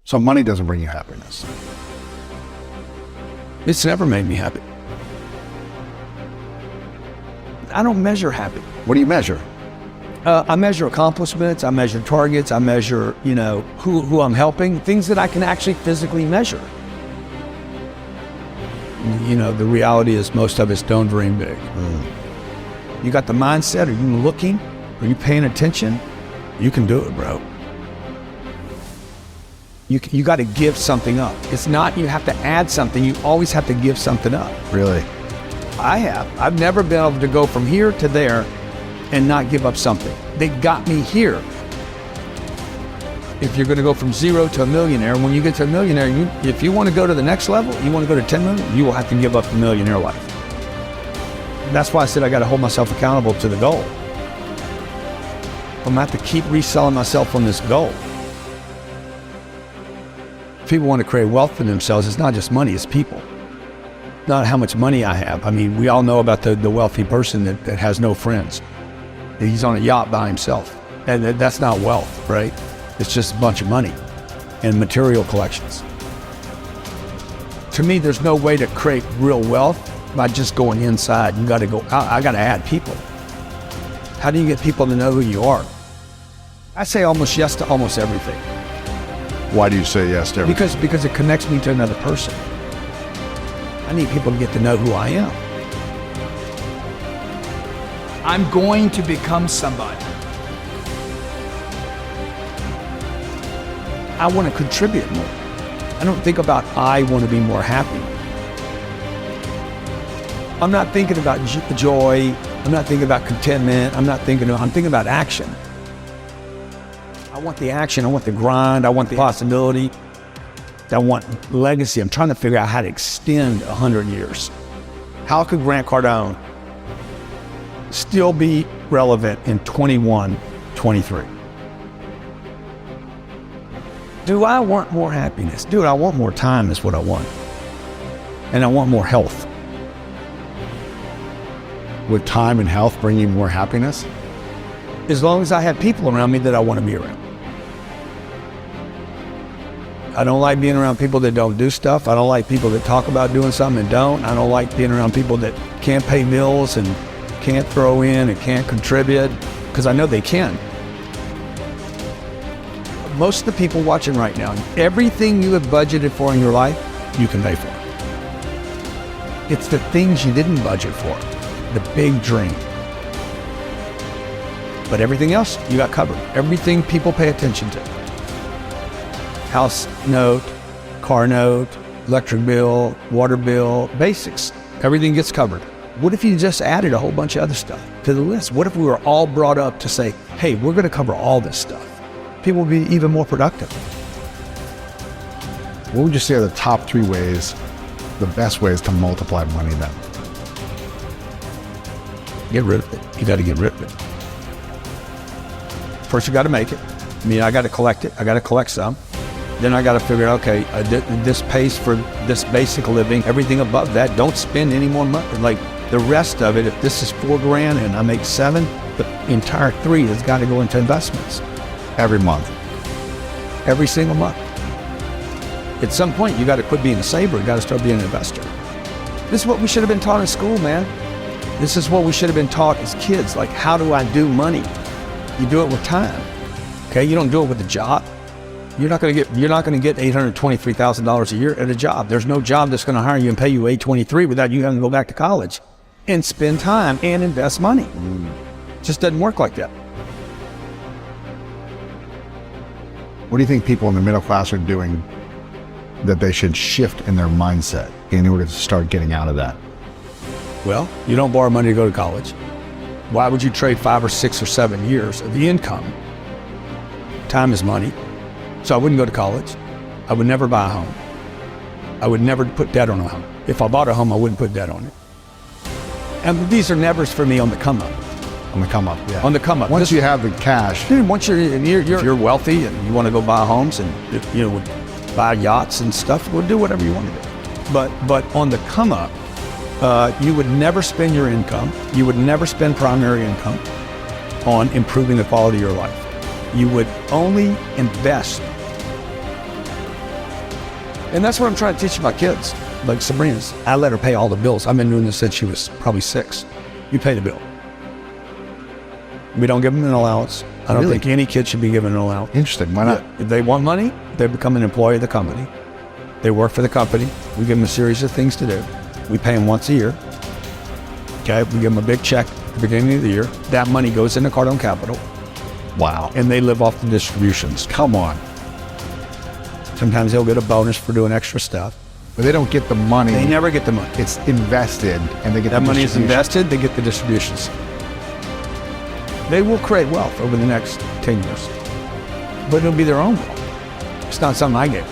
So money doesn't bring you happiness. It's never made me happy. I don't measure happy. What do you measure? I measure accomplishments, I measure targets, I measure, who I'm helping, things that I can actually physically measure. The reality is most of us don't dream big. You got the mindset, are you looking? Are you paying attention? You can do it, bro. You got to give something up. It's not you have to add something, you always have to give something up. Really? I've never been able to go from here to there and not give up something. They got me here. If you're going to go from 0 to a millionaire, when you get to a millionaire, if you want to go to the next level, you want to go to 10 million, you will have to give up the millionaire life. That's why I said I got to hold myself accountable to the goal. I'm going to have to keep reselling myself on this goal. People want to create wealth for themselves. It's not just money, it's people. Not how much money I have. I mean, we all know about the wealthy person that has no friends. He's on a yacht by himself. And that's not wealth, right? It's just a bunch of money and material collections. To me, there's no way to create real wealth by just going inside. You got to go, I got to add people. How do you get people to know who you are? I say almost yes to almost everything. Why do you say yes to everything? Because it connects me to another person. I need people to get to know who I am. I'm going to become somebody. I want to contribute more. I don't think about I want to be more happy. I'm not thinking about joy. I'm not thinking about contentment. I'm thinking about action. I want the action. I want the grind. I want the possibility. I want legacy. I'm trying to figure out how to extend 100 years. How could Grant Cardone still be relevant in 21, 23? Do I want more happiness? Dude, I want more time is what I want. And I want more health. Would time and health bring you more happiness? As long as I have people around me that I want to be around. I don't like being around people that don't do stuff. I don't like people that talk about doing something and don't. I don't like being around people that can't pay bills and can't throw in and can't contribute, because I know they can. Most of the people watching right now, everything you have budgeted for in your life, you can pay for. It's the things you didn't budget for, the big dream. But everything else, you got covered. Everything people pay attention to. House note, car note, electric bill, water bill, basics. Everything gets covered. What if you just added a whole bunch of other stuff to the list? What if we were all brought up to say, hey, we're going to cover all this stuff? People would be even more productive. What would you say are the top 3 ways, the best ways to multiply money then? Get rid of it. You got to get rid of it. First, you got to make it. I got to collect it. I got to collect some. Then I got to figure out, okay, this pays for this basic living. Everything above that, don't spend any more money. Like the rest of it, if this is $4,000 and I make 7, the entire 3 has got to go into investments. Every month? Every single month. At some point, you got to quit being a saver. You got to start being an investor. This is what we should have been taught in school, man. This is what we should have been taught as kids. Like, how do I do money? You do it with time. Okay, you don't do it with a job. You're not going to get $823,000 a year at a job. There's no job that's going to hire you and pay you $823 without you having to go back to college and spend time and invest money. It just doesn't work like that. What do you think people in the middle class are doing that they should shift in their mindset in order to start getting out of that? Well, you don't borrow money to go to college. Why would you trade 5 or 6 or 7 years of the income? Time is money. So I wouldn't go to college. I would never buy a home. I would never put debt on a home. If I bought a home, I wouldn't put debt on it. And these are nevers for me on the come up. On the come up, yeah. On the come up. Once you have the cash. Dude, once you're wealthy and you want to go buy homes and buy yachts and stuff, well, do whatever you want to do. But on the come up, you would never spend your income. You would never spend primary income on improving the quality of your life. You would only invest And that's what I'm trying to teach my kids. Like Sabrina's, I let her pay all the bills. I've been doing this since she was probably 6. You pay the bill. We don't give them an allowance. I don't think any kid should be given an allowance. Interesting. Why not? If they want money, they become an employee of the company. They work for the company. We give them a series of things to do. We pay them once a year. Okay, we give them a big check at the beginning of the year. That money goes into Cardone Capital. Wow. And they live off the distributions. Come on. Sometimes they'll get a bonus for doing extra stuff. But they don't get the money. They never get the money. It's invested, and they get That the money is distribution. invested, they get the distributions. They will create wealth over the next 10 years. But it'll be their own wealth. It's not something I get.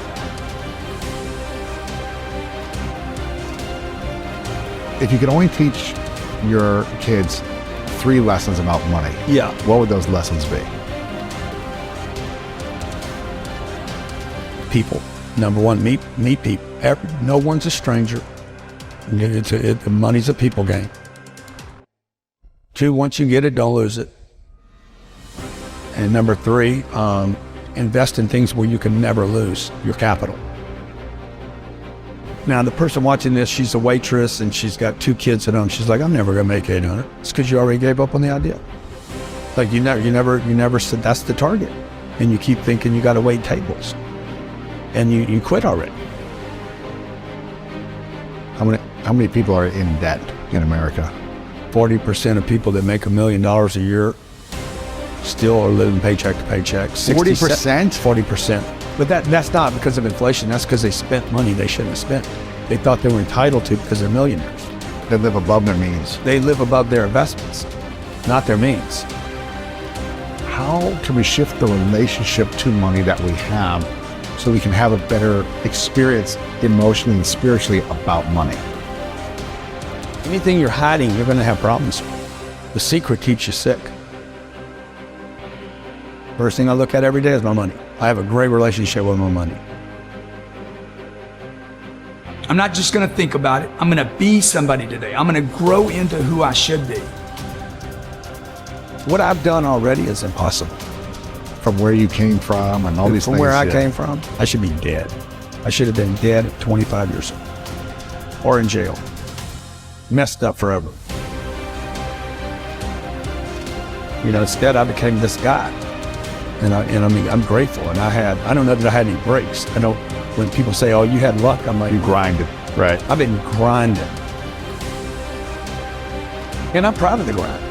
If you could only teach your kids 3 lessons about money, Yeah. what would those lessons be? People. Number one, meet people. No one's a stranger. Money's a people game. 2, once you get it, don't lose it. And number 3, invest in things where you can never lose your capital. Now, the person watching this, she's a waitress and she's got 2 kids at home. She's like, I'm never gonna make 800. It's because you already gave up on the idea. Like you never said that's the target, and you keep thinking you got to wait tables, and you quit already. How many people are in debt in America? 40% of people that make $1 million a year still are living paycheck to paycheck. 40%? 40%. But that's not because of inflation. That's because they spent money they shouldn't have spent. They thought they were entitled to because they're millionaires. They live above their means. They live above their investments, not their means. How can we shift the relationship to money that we have so we can have a better experience emotionally and spiritually about money? Anything you're hiding, you're going to have problems with. The secret keeps you sick. First thing I look at every day is my money. I have a great relationship with my money. I'm not just gonna think about it. I'm gonna be somebody today. I'm gonna grow into who I should be. What I've done already is impossible. From where you came from and all these From things. where I yeah. came from, I should be dead. I should have been dead at 25 years old. Or in jail. Messed up forever. Instead I became this guy. And I mean, I'm grateful. And I don't know that I had any breaks. When people say, oh, you had luck, I'm like, You grinded, right? I've been grinding. And I'm proud of the grind.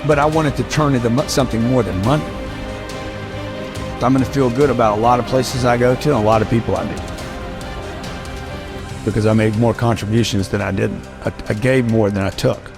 But I wanted to turn into something more than money. I'm going to feel good about a lot of places I go to and a lot of people I meet. Because I made more contributions than I didn't. I gave more than I took.